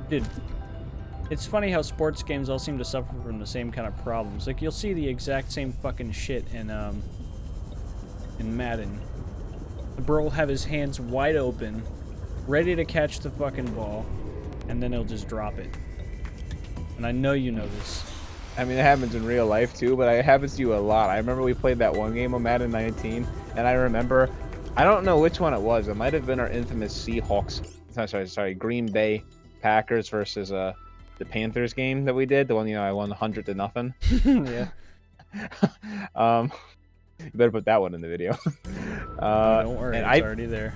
Dude, it's funny how sports games all seem to suffer from the same kind of problems. Like, you'll see the exact same fucking shit in Madden. The bro will have his hands wide open, ready to catch the fucking ball, and then he'll just drop it. And I know you know this. I mean, it happens in real life too, but it happens to you a lot. I remember we played that one game of Madden 19, and I remember, I don't know which one it was. It might have been our infamous Seahawks, sorry, Green Bay Packers versus the Panthers game that we did. The one, you know, I won 100-0. Yeah. You better put that one in the video. Don't worry, it's already there.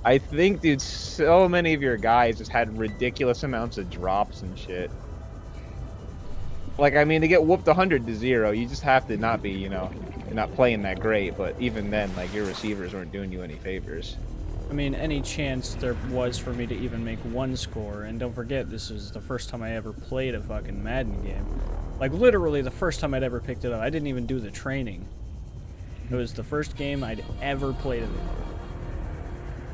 I think, dude, so many of your guys just had ridiculous amounts of drops and shit. Like, I mean, to get whooped 100-0, you just have to not be, you know, you're not playing that great. But even then, like, your receivers weren't doing you any favors. I mean, any chance there was for me to even make one score, and don't forget, this was the first time I ever played a fucking Madden game. Like, literally the first time I'd ever picked it up. I didn't even do the training. It was the first game I'd ever played of it.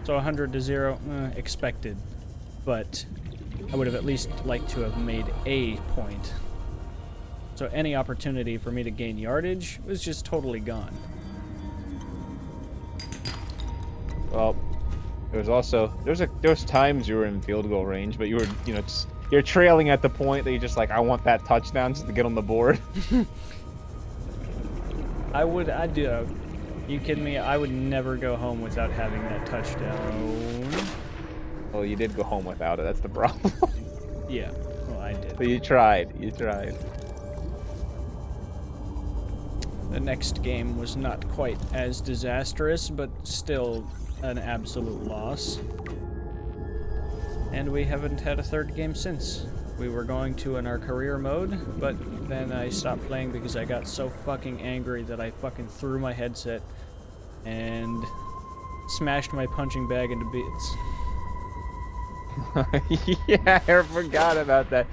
So 100-0, expected. But I would have at least liked to have made a point. So any opportunity for me to gain yardage was just totally gone. Well, there was also there was times you were in field goal range, but you were, you know, you're trailing at the point that you're just like, I want that touchdown just to get on the board. I do. You kidding me? I would never go home without having that touchdown. Well, you did go home without it. That's the problem. Yeah, well, I did. But you tried. You tried. The next game was not quite as disastrous, but still an absolute loss. And we haven't had a third game since. We were going to in our career mode, but then I stopped playing because I got so fucking angry that I fucking threw my headset and smashed my punching bag into bits. Yeah, I forgot about that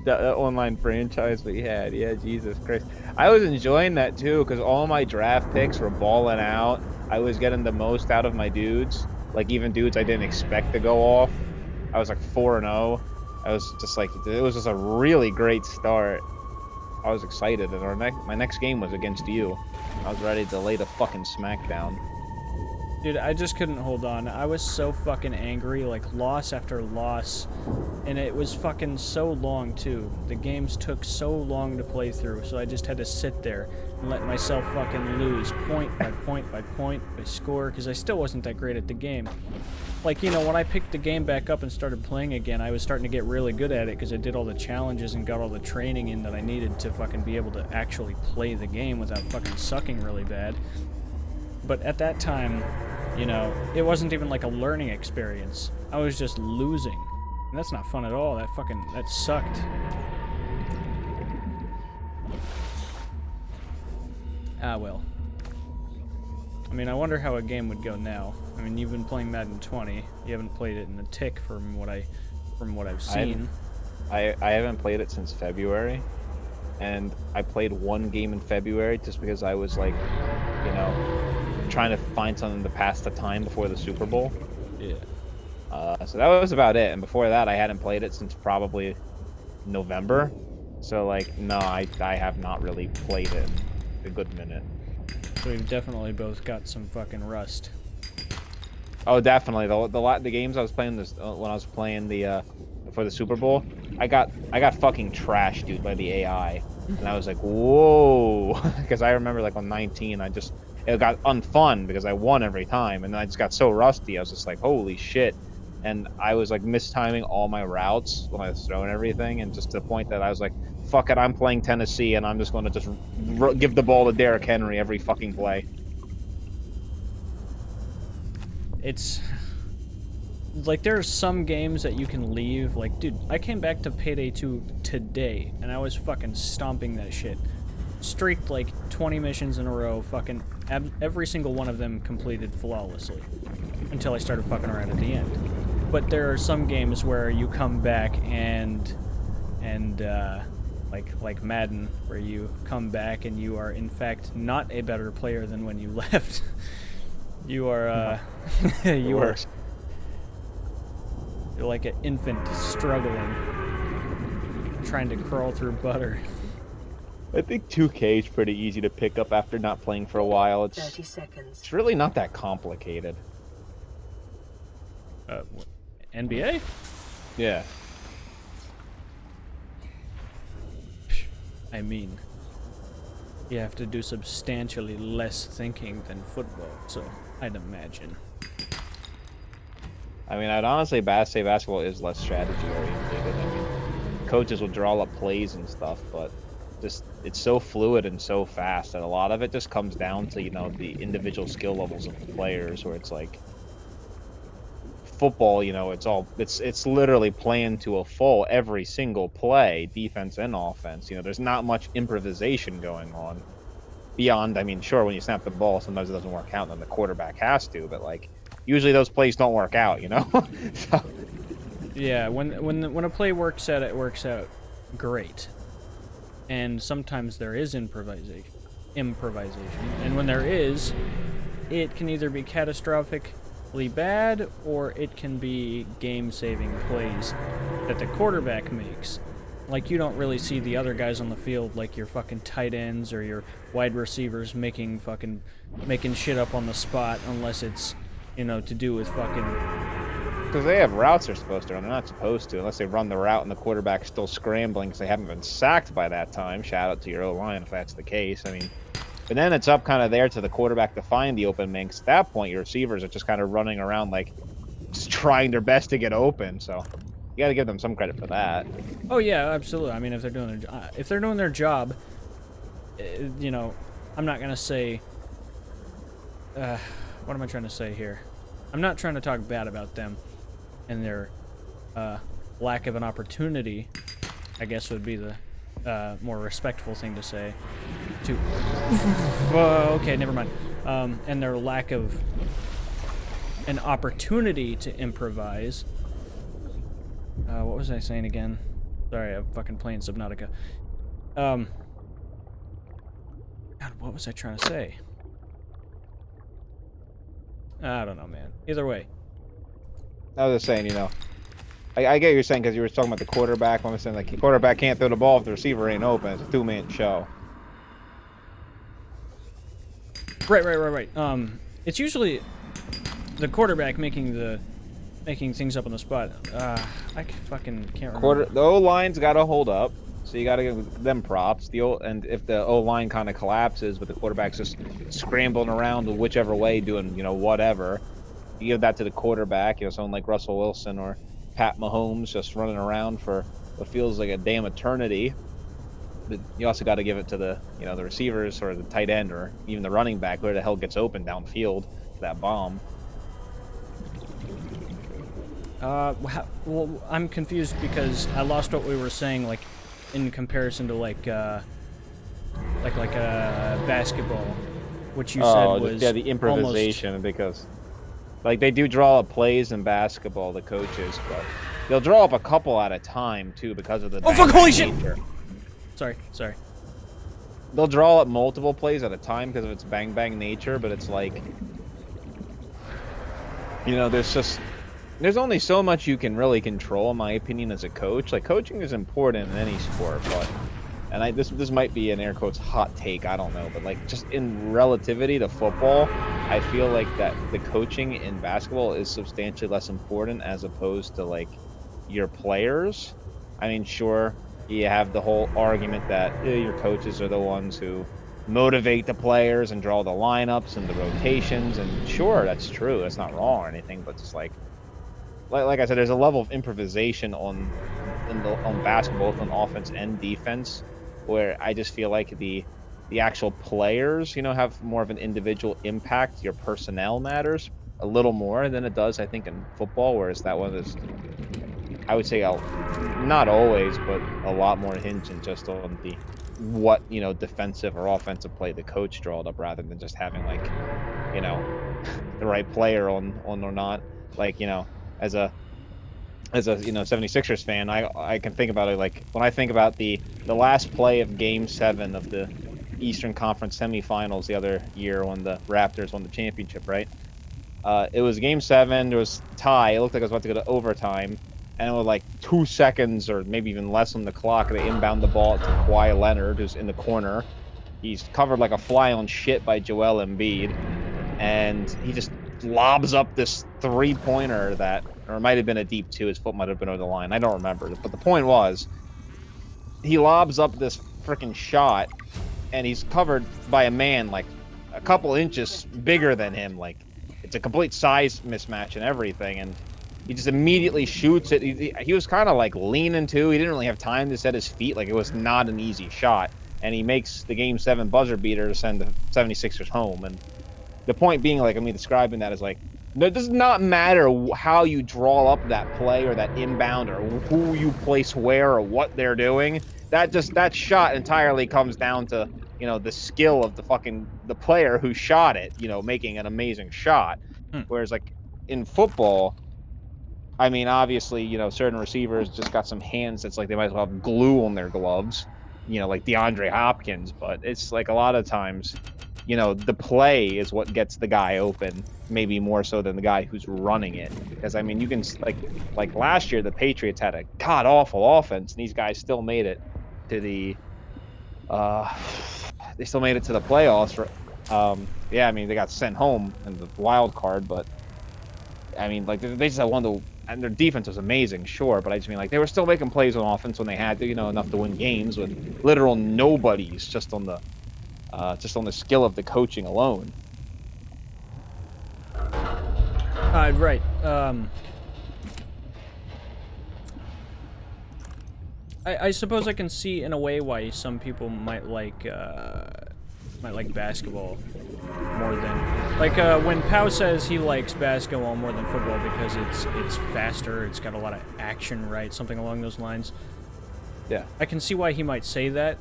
online franchise we had. Yeah, Jesus Christ. I was enjoying that too because all my draft picks were balling out. I was getting the most out of my dudes, like even dudes I didn't expect to go off. I was like 4-0. I was just like, it was just a really great start. I was excited, and my next game was against you. I was ready to lay the fucking smackdown. Dude, I just couldn't hold on. I was so fucking angry, like loss after loss, and it was fucking so long too. The games took so long to play through, so I just had to sit there and let myself fucking lose point by point by point by score, because I still wasn't that great at the game. Like, you know, when I picked the game back up and started playing again, I was starting to get really good at it because I did all the challenges and got all the training in that I needed to fucking be able to actually play the game without fucking sucking really bad. But at that time, you know, it wasn't even like a learning experience. I was just losing. And that's not fun at all. That sucked. Ah, well. I mean, I wonder how a game would go now. I mean, you've been playing Madden 20. You haven't played it in a tick from what I've seen. I haven't played it since February, and I played one game in February just because I was like, you know, trying to find something to pass the time before the Super Bowl. Yeah. So that was about it, and before that I hadn't played it since probably November. So like, no, I have not really played it in a good minute. So we've definitely both got some fucking rust. Oh, definitely. The games I was playing this when I was playing the for the Super Bowl, I got fucking trashed, dude, by the AI, and I was like, whoa, because I remember like on 19, it got unfun because I won every time, and then I just got so rusty. I was just like, holy shit, and I was like mistiming all my routes when I was throwing everything, and just to the point that I was like, fuck it, I'm playing Tennessee, and I'm just going to just give the ball to Derrick Henry every fucking play. It's like there are some games that you can leave. Like, dude, I came back to Payday 2 today, and I was fucking stomping that shit. Streaked like 20 missions in a row, fucking every single one of them completed flawlessly until I started fucking around at the end. But there are some games where you come back and like Madden, where you come back and you are in fact not a better player than when you left. You are You're like an infant struggling, trying to crawl through butter. I think 2K is pretty easy to pick up after not playing for a while. 30 seconds. It's really not that complicated. NBA? Yeah. I mean, you have to do substantially less thinking than football, so I'd imagine. I mean, I'd honestly say basketball is less strategy oriented. I mean, coaches will draw up plays and stuff, but just it's so fluid and so fast that a lot of it just comes down to, you know, the individual skill levels of the players, where it's like football, you know, it's literally playing to a full every single play, defense and offense. You know, there's not much improvisation going on beyond, I mean, sure, when you snap the ball, sometimes it doesn't work out, and then the quarterback has to, but like usually those plays don't work out, you know? So. Yeah, when a play works out, it works out great. And sometimes there is improvisation. And when there is, it can either be catastrophically bad, or it can be game-saving plays that the quarterback makes. Like, you don't really see the other guys on the field, like your fucking tight ends or your wide receivers making shit up on the spot, unless it's, you know, to do with fucking... Because they have routes they're supposed to run. They're not supposed to, unless they run the route and the quarterback's still scrambling because they haven't been sacked by that time. Shout out to your O-line if that's the case. I mean, but then it's up kind of there to the quarterback to find the open man. 'Cause at that point, your receivers are just kind of running around, like, just trying their best to get open. So you got to give them some credit for that. Oh yeah, absolutely. I mean, if they're doing their job, you know, I'm not gonna say. What am I trying to say here? I'm not trying to talk bad about them and their lack of an opportunity, I guess would be the more respectful thing to say. Okay, never mind. And their lack of an opportunity to improvise. What was I saying again? Sorry, I'm fucking playing Subnautica. God, what was I trying to say? I don't know, man. Either way. I was just saying, you know, I get what you're saying because you were talking about the quarterback. I'm saying, like, the quarterback can't throw the ball if the receiver ain't open. It's a two-man show. Right. It's usually the quarterback making things up on the spot. I fucking can't remember. The O-line's got to hold up, so you got to give them props. And if the O-line kind of collapses, but the quarterback's just scrambling around whichever way, doing, you know, whatever, you give that to the quarterback. You know, someone like Russell Wilson or Pat Mahomes just running around for what feels like a damn eternity. But you also got to give it to the, you know, the receivers or the tight end or even the running back, where the hell gets open downfield for that bomb. Well, I'm confused because I lost what we were saying, like, in comparison to like basketball, which you said was yeah, the improvisation, because like they do draw up plays in basketball, the coaches, but they'll draw up a couple at a time too because of the fuck, holy shit! Sorry. They'll draw up multiple plays at a time because of its bang bang nature, but it's like, you know, there's only so much you can really control, in my opinion, as a coach. Like, coaching is important in any sport, but, and this might be an air quotes hot take, I don't know, but like, just in relativity to football, I feel like that the coaching in basketball is substantially less important as opposed to like your players. I mean, sure, you have the whole argument that your coaches are the ones who motivate the players and draw the lineups and the rotations, and sure, that's true, that's not wrong or anything, but just like I said, there's a level of improvisation on basketball, both on offense and defense, where I just feel like the actual players, you know, have more of an individual impact. Your personnel matters a little more than it does, I think, in football, whereas that one is, I would say, not always, but a lot more hinging just on the what, you know, defensive or offensive play the coach drawed up, rather than just having, like, you know, the right player on or not. Like, you know, as a you know 76ers fan, I can think about it like when I think about the last play of Game 7 of the Eastern Conference semifinals the other year when the Raptors won the championship, right? It was game 7. There was tie. It looked like I was about to go to overtime. And with like 2 seconds or maybe even less on the clock, they inbound the ball to Kawhi Leonard, who's in the corner. He's covered like a fly on shit by Joel Embiid. And he just lobs up this 3-pointer that, or it might have been a deep 2. His foot might have been over the line. I don't remember. But the point was, he lobs up this freaking shot, and he's covered by a man like a couple inches bigger than him. Like, it's a complete size mismatch and everything. And he just immediately shoots it. He was kind of like leaning too. He didn't really have time to set his feet. Like, it was not an easy shot. And he makes the game 7 buzzer beater to send the 76ers home. And the point being, like, I mean, describing that is like, it does not matter how you draw up that play or that inbound or who you place where or what they're doing. That shot entirely comes down to, you know, the skill of the player who shot it, you know, making an amazing shot. Whereas, like, in football, I mean, obviously, you know, certain receivers just got some hands that's like they might as well have glue on their gloves, you know, like DeAndre Hopkins. But it's like a lot of times, you know, the play is what gets the guy open, maybe more so than the guy who's running it. Because, I mean, you can, like last year, the Patriots had a god-awful offense, and these guys still made it to the, they still made it to the playoffs. Yeah, I mean, they got sent home in the wild card, but, I mean, like, they just had one of the, and their defense was amazing, sure, but I just mean, like, they were still making plays on offense when they had to, you know, enough to win games with literal nobodies just on the skill of the coaching alone. Right. I suppose I can see in a way why some people might like basketball more than, like, when Pau says he likes basketball more than football because it's faster, it's got a lot of action, right? Something along those lines. Yeah. I can see why he might say that,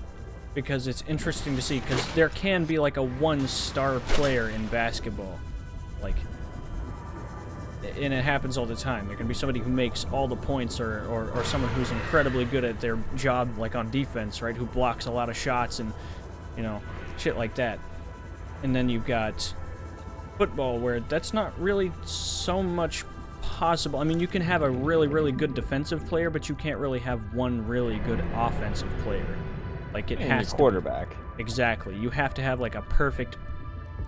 because it's interesting to see, because there can be like a one-star player in basketball, like, and it happens all the time. There can be somebody who makes all the points, or someone who's incredibly good at their job, like on defense, right, who blocks a lot of shots and, you know, shit like that. And then you've got football, where that's not really so much possible. I mean, you can have a really, really good defensive player, but you can't really have one really good offensive player. Like, it has to quarterback. Exactly. You have to have, like, a perfect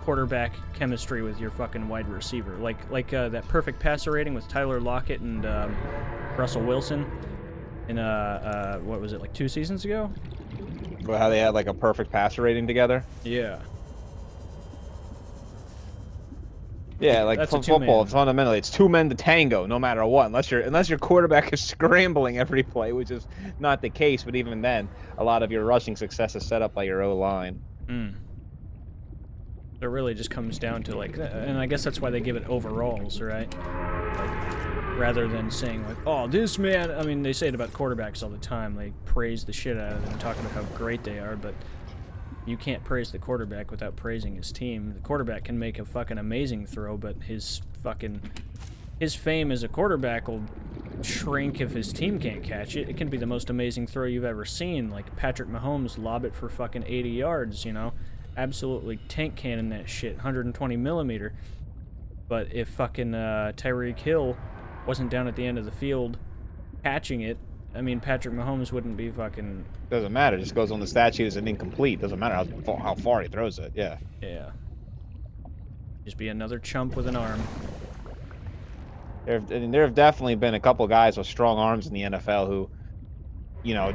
quarterback chemistry with your fucking wide receiver. Like that perfect passer rating with Tyler Lockett and Russell Wilson in, what was it, like 2 seasons ago? Well, how they had, like, a perfect passer rating together? Yeah. Yeah, like, football, fundamentally, it's 2 men to tango, no matter what. Unless your quarterback is scrambling every play, which is not the case. But even then, a lot of your rushing success is set up by your O-line. It really just comes down to, like, and I guess that's why they give it overalls, right? Like, rather than saying, like, oh, this man. I mean, they say it about quarterbacks all the time. They praise the shit out of them, talking about how great they are, but you can't praise the quarterback without praising his team. The quarterback can make a fucking amazing throw, but his fame as a quarterback will shrink if his team can't catch it. It can be the most amazing throw you've ever seen, like Patrick Mahomes lob it for fucking 80 yards, you know? Absolutely tank cannon that shit, 120 millimeter. But if fucking Tyreek Hill wasn't down at the end of the field catching it, I mean, Patrick Mahomes wouldn't be fucking... Doesn't matter. It just goes on the stat sheet as an incomplete. Doesn't matter how far he throws it. Yeah. Yeah. Just be another chump with an arm. There have definitely been a couple guys with strong arms in the NFL who, you know,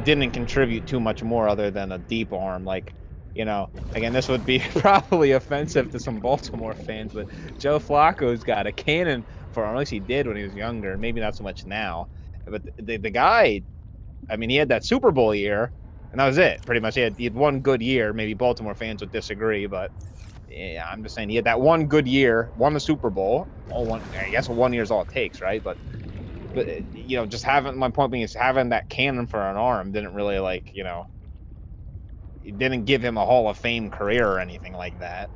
didn't contribute too much more other than a deep arm. Like, you know, again, this would be probably offensive to some Baltimore fans, but Joe Flacco's got a cannon for arm. At least he did when he was younger. Maybe not so much now. But the guy, I mean, he had that Super Bowl year, and that was it. Pretty much, he had one good year. Maybe Baltimore fans would disagree, but yeah, I'm just saying he had that one good year, won the Super Bowl. I guess 1 year is all it takes, right? But you know, just my point being is having that cannon for an arm didn't really, like, you know, it didn't give him a Hall of Fame career or anything like that.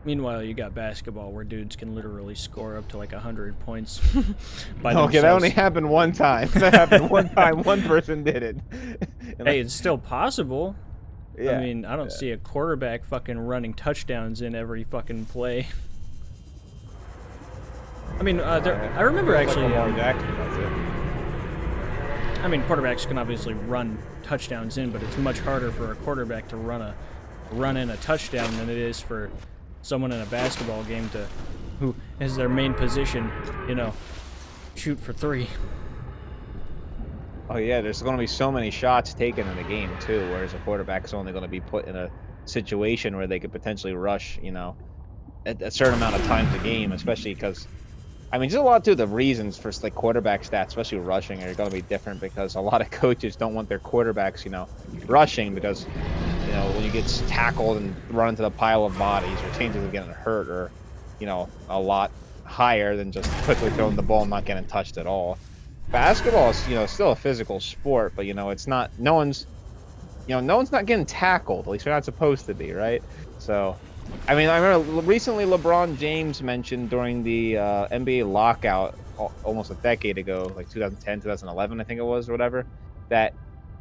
Meanwhile, you got basketball where dudes can literally score up to like 100 points by themselves. Okay, that only happened one time. That happened one time. One person did it. Hey, it's still possible. Yeah. I mean, I don't see a quarterback fucking running touchdowns in every fucking play. I mean, I remember actually. Lamar Jackson does it. I mean, quarterbacks can obviously run touchdowns in, but it's much harder for a quarterback to run in a touchdown than it is for someone in a basketball game who is their main position, you know, shoot for 3. Oh yeah, there's going to be so many shots taken in the game too, whereas a quarterback's only going to be put in a situation where they could potentially rush, you know, a certain amount of times a game, especially because, I mean, just a lot too. The reasons for like quarterback stats, especially rushing, are going to be different because a lot of coaches don't want their quarterbacks, you know, rushing because, you know, when you get tackled and run into the pile of bodies, your chances of getting hurt are, you know, a lot higher than just quickly throwing the ball and not getting touched at all. Basketball is, you know, still a physical sport, but, you know, it's not, no one's not getting tackled. At least they're not supposed to be, right? So, I mean, I remember recently LeBron James mentioned during the NBA lockout almost a decade ago, like 2010, 2011, I think it was, or whatever, that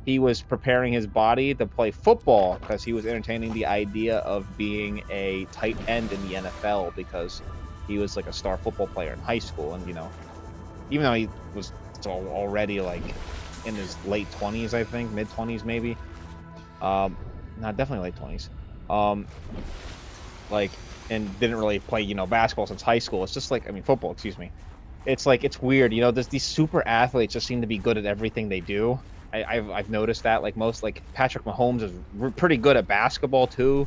he was preparing his body to play football because he was entertaining the idea of being a tight end in the NFL because he was like a star football player in high school. And, you know, even though he was already like in his late 20s, I think, mid 20s maybe. No, definitely late 20s. Like, and didn't really play, you know, basketball since high school. It's just like, I mean, football, excuse me. It's like, it's weird, you know, these super athletes just seem to be good at everything they do. I've noticed that, like like Patrick Mahomes is pretty good at basketball too.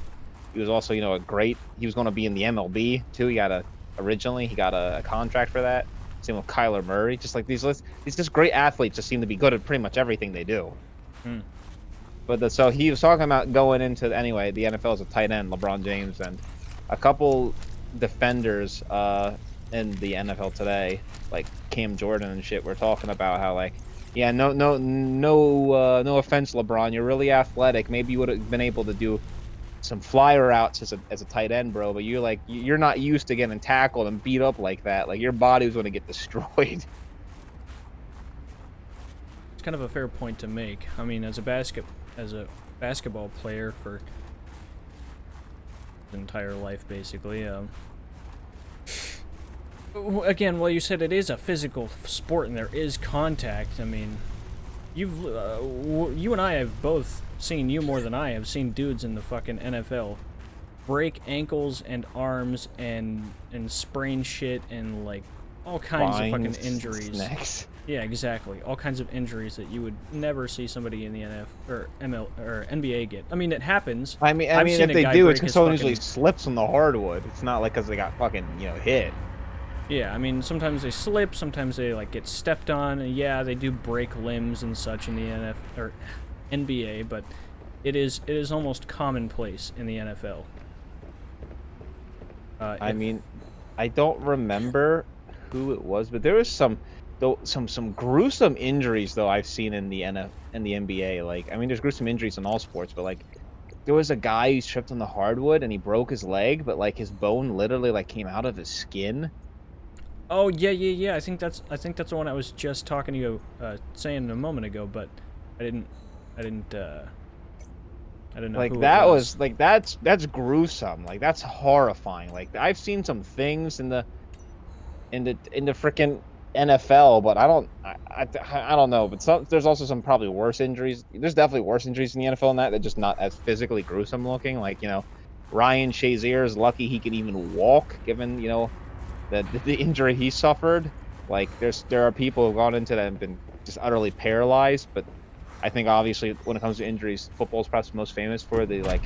He was also, you know, he was going to be in the MLB too. Originally he got a contract for that. Same with Kyler Murray. Just like these just great athletes just seem to be good at pretty much everything they do. But so he was talking about going into the NFL as a tight end, LeBron James, and a couple defenders in the NFL today, like Cam Jordan and shit, were talking about how, like, yeah, no offense, LeBron, you're really athletic. Maybe you would have been able to do some flyer routes as a tight end, bro. But you're not used to getting tackled and beat up like that. Like, your body was going to get destroyed. It's kind of a fair point to make. I mean, as a basketball player for his entire life, basically. Again, well, you said it is a physical sport and there is contact. I mean, you and I have both seen, you more than I have seen, dudes in the fucking NFL break ankles and arms and sprain shit and like all kinds of fucking injuries. Snacks. Yeah, exactly. All kinds of injuries that you would never see somebody in the NFL or NBA get. I mean, it happens. I mean, if they do, it's because someone usually slips on the hardwood. It's not like because they got fucking, you know, hit. Yeah, I mean, sometimes they slip, sometimes they like get stepped on, and yeah, they do break limbs and such in the NFL or NBA, but it is almost commonplace in the NFL. I mean, I don't remember who it was, but there was some gruesome injuries though I've seen in the NBA. Like, I mean, there's gruesome injuries in all sports, but like, there was a guy who tripped on the hardwood and he broke his leg, but like his bone literally like came out of his skin. Oh yeah. I think that's the one I was just talking to you, saying a moment ago, but I didn't know. Like, who that it was like that's gruesome. Like, that's horrifying. Like, I've seen some things in the freaking NFL, but I don't know. But there's also some probably worse injuries. There's definitely worse injuries in the NFL than that. They're just not as physically gruesome looking. Like, you know, Ryan Shazier is lucky he can even walk, given, you know, the injury he suffered. Like, there are people who've gone into that and been just utterly paralyzed. But I think obviously when it comes to injuries, football is perhaps most famous for the like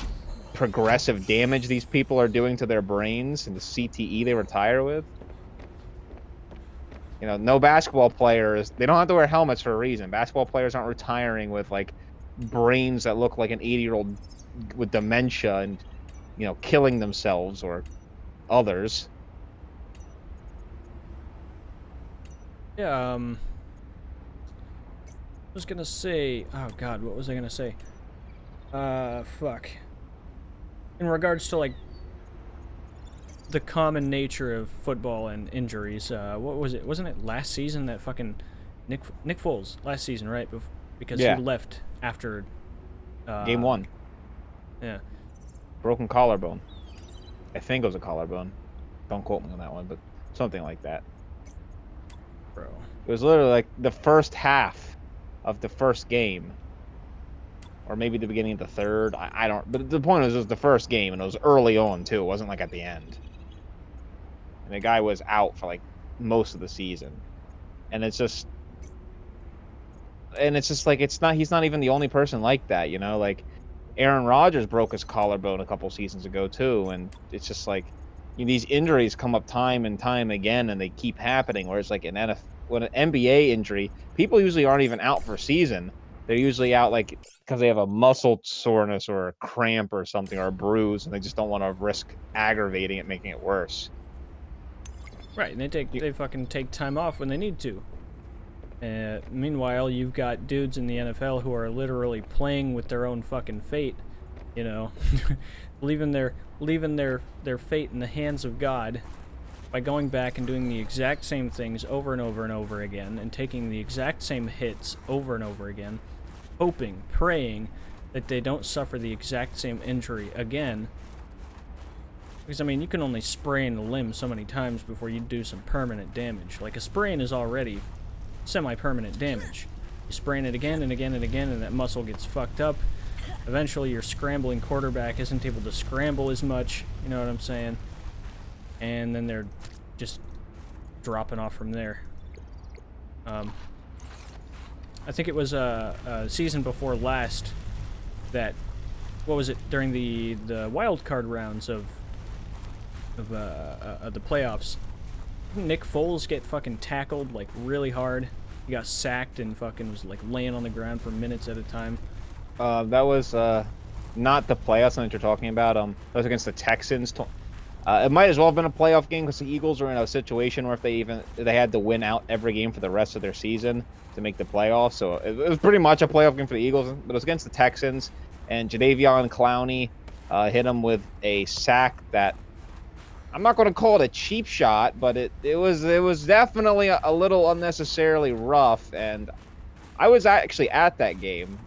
progressive damage these people are doing to their brains and the CTE they retire with. You know, no basketball players, they don't have to wear helmets for a reason. Basketball players aren't retiring with like brains that look like an 80-year-old with dementia and, you know, killing themselves or others. Yeah, I was gonna say, oh god, what was I gonna say? Fuck. In regards to, like, the common nature of football and injuries, what was it? Wasn't it last season that fucking Nick Foles, last season, right? Because he left after... Game 1. Yeah. Broken collarbone. I think it was a collarbone. Don't quote me on that one, but something like that. Bro. It was literally like the first half of the first game. Or maybe the beginning of the third. I don't... But the point is, it was the first game, and it was early on, too. It wasn't like at the end. And the guy was out for, like, most of the season. And it's just... And it's just like, it's not... He's not even the only person like that, you know? Like, Aaron Rodgers broke his collarbone a couple seasons ago, too. And it's just like... You know, these injuries come up time and time again, and they keep happening. Whereas, like, when an NBA injury, people usually aren't even out for a season. They're usually out, like, because they have a muscle soreness or a cramp or something or a bruise, and they just don't want to risk aggravating it, making it worse. Right, and they fucking take time off when they need to. Meanwhile, you've got dudes in the NFL who are literally playing with their own fucking fate, you know, leaving their fate in the hands of God by going back and doing the exact same things over and over and over again, and taking the exact same hits over and over again, hoping, praying that they don't suffer the exact same injury again. Because, I mean, you can only sprain a limb so many times before you do some permanent damage. Like, a sprain is already semi-permanent damage. You sprain it again and again and again, and that muscle gets fucked up. Eventually, your scrambling quarterback isn't able to scramble as much, you know what I'm saying? And then they're just dropping off from there. I think it was a season before last that, what was it, during the wild card rounds of the playoffs, didn't Nick Foles get fucking tackled like really hard? He got sacked and fucking was like laying on the ground for minutes at a time. That was not the playoffs that you're talking about. That was against the Texans. It might as well have been a playoff game because the Eagles were in a situation where if they had to win out every game for the rest of their season to make the playoffs. So it was pretty much a playoff game for the Eagles, but it was against the Texans, and Jadeveon Clowney hit him with a sack that I'm not going to call it a cheap shot, but it was definitely a little unnecessarily rough, and I was actually at that game.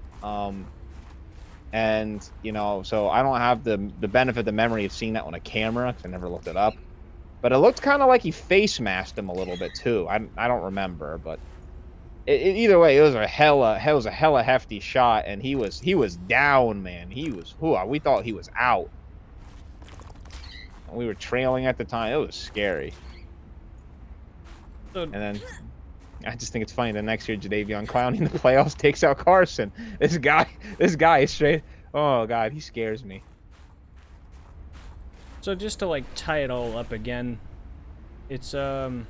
And, you know, so I don't have the benefit, the memory of seeing that on a camera, because I never looked it up. But it looked kind of like he face masked him a little bit, too. I don't remember, but either way, it was a hella hefty shot, and he was down, man. We thought he was out. We were trailing at the time. It was scary. And then I just think it's funny. The next year, Jadeveon Clowney in the playoffs takes out Carson. This guy is straight. Oh God, he scares me. So just to like tie it all up again, it's like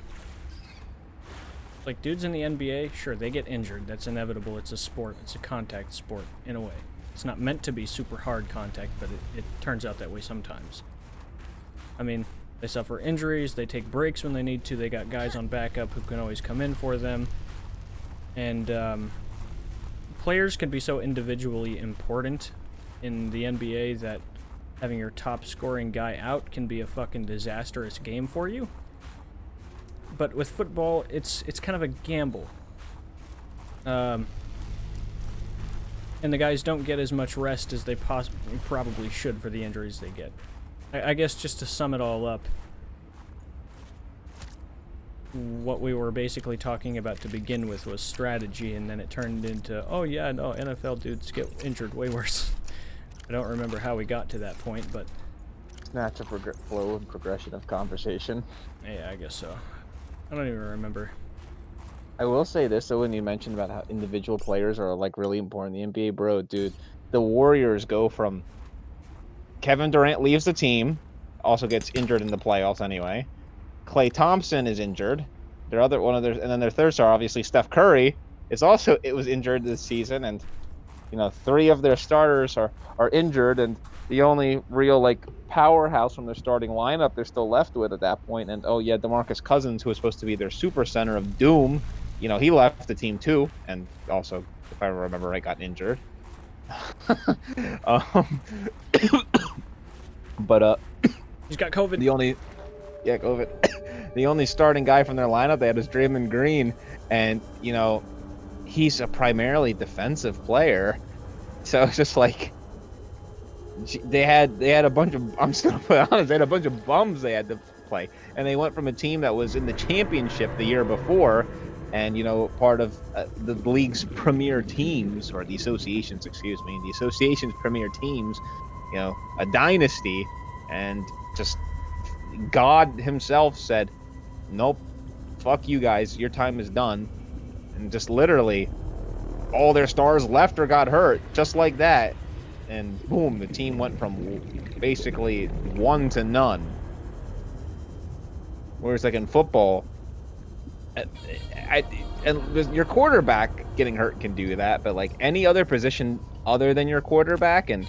dudes in the NBA, sure, they get injured. That's inevitable. It's a sport. It's a contact sport in a way. It's not meant to be super hard contact, but it turns out that way sometimes. I mean, they suffer injuries, they take breaks when they need to, they got guys on backup who can always come in for them. And players can be so individually important in the NBA that having your top scoring guy out can be a fucking disastrous game for you. But with football, it's kind of a gamble. And the guys don't get as much rest as they probably should for the injuries they get. I guess just to sum it all up, what we were basically talking about to begin with was strategy, and then it turned into, oh yeah, no, NFL dudes get injured way worse. I don't remember how we got to that point, but... It's natural flow and progression of conversation. Yeah, I guess so. I don't even remember. I will say this, though, when you mentioned about how individual players are, like, really important in the NBA, bro, dude, the Warriors go from... Kevin Durant leaves the team, also gets injured in the playoffs anyway. Klay Thompson is injured. And then their third star, obviously Steph Curry, was injured this season, and you know, 3 of their starters are injured, and the only real like powerhouse from their starting lineup they're still left with at that point. And oh yeah, DeMarcus Cousins, who was supposed to be their super center of doom, you know, he left the team too, and also, if I remember right, got injured. But he's got COVID. COVID. The only starting guy from their lineup they had is Draymond Green, and you know, he's a primarily defensive player, so it's just like they had a bunch of, I'm just gonna put it honest, they had a bunch of bums they had to play, and they went from a team that was in the championship the year before, and you know, part of the league's premier teams, or the association's, excuse me, the association's premier teams, you know, a dynasty, and just God himself said, nope, fuck you guys, your time is done, and just literally all their stars left or got hurt, just like that. And boom, the team went from basically 1 to none. Whereas, like in football, and your quarterback getting hurt can do that, but like any other position other than your quarterback, and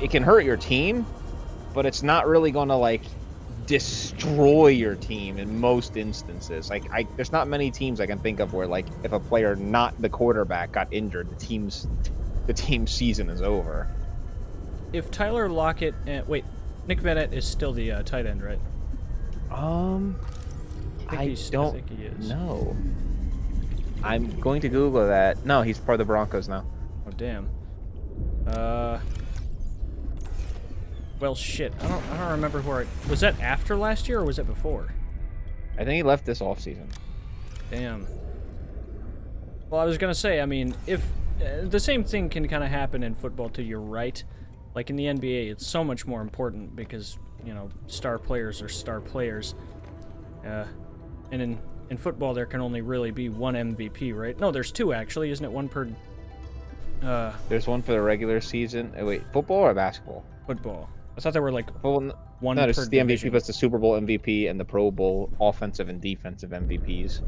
it can hurt your team, but it's not really going to like destroy your team in most instances. Like there's not many teams I can think of where like if a player not the quarterback got injured, the team's season is over. If Tyler Lockett wait, Nick Bennett is still the tight end, right? I think he is. know. I'm going to Google that. No, he's part of the Broncos now. Oh damn. Well, shit. I don't remember where was that after last year or was it before? I think he left this offseason. Damn. Well, I was gonna say, I mean, if the same thing can kind of happen in football too. You're right. Like in the NBA, it's so much more important because you know star players are star players. And in football, there can only really be one MVP, right? No, there's two actually, isn't it? One per. There's one for the regular season. Wait, football or basketball? Football. I thought there were like one no, per there's the division. MVP plus the Super Bowl MVP and the Pro Bowl offensive and defensive MVPs.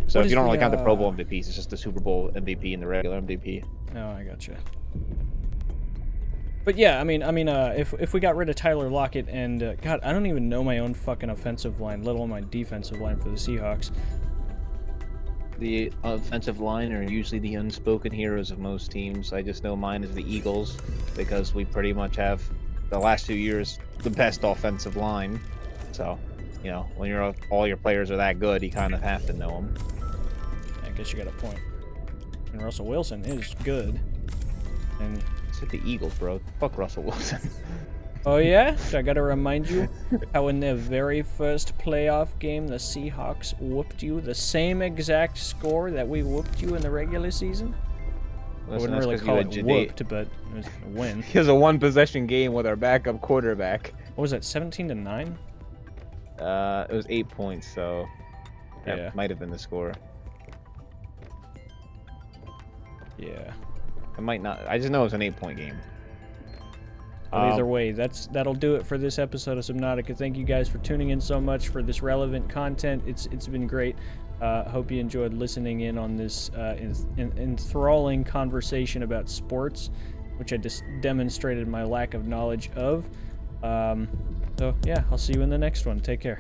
So if you don't really count the Pro Bowl MVPs, it's just the Super Bowl MVP and the regular MVP. Oh, I gotcha. But yeah, I mean, if we got rid of Tyler Lockett and God, I don't even know my own fucking offensive line, let alone my defensive line for the Seahawks. The offensive line are usually the unspoken heroes of most teams. I just know mine is the Eagles because we pretty much have the last 2 years the best offensive line. So, you know, when all your players are that good, you kind of have to know them. I guess you got a point. And Russell Wilson is good. And it's like the Eagles, bro. Fuck Russell Wilson. oh yeah? So I gotta remind you how in their very first playoff game, the Seahawks whooped you the same exact score that we whooped you in the regular season? I wouldn't really call it whooped, but it was a win. He was a one-possession game with our backup quarterback. What was that, 17-9? It was 8 points, so that yeah. might have been the score. Yeah. It might not. I just know it was an 8-point game. But either way, that'll do it for this episode of Subnautica. Thank you guys for tuning in so much for this relevant content. It's been great. Hope you enjoyed listening in on this enthralling conversation about sports, which I just demonstrated my lack of knowledge of. So yeah, I'll see you in the next one. Take care.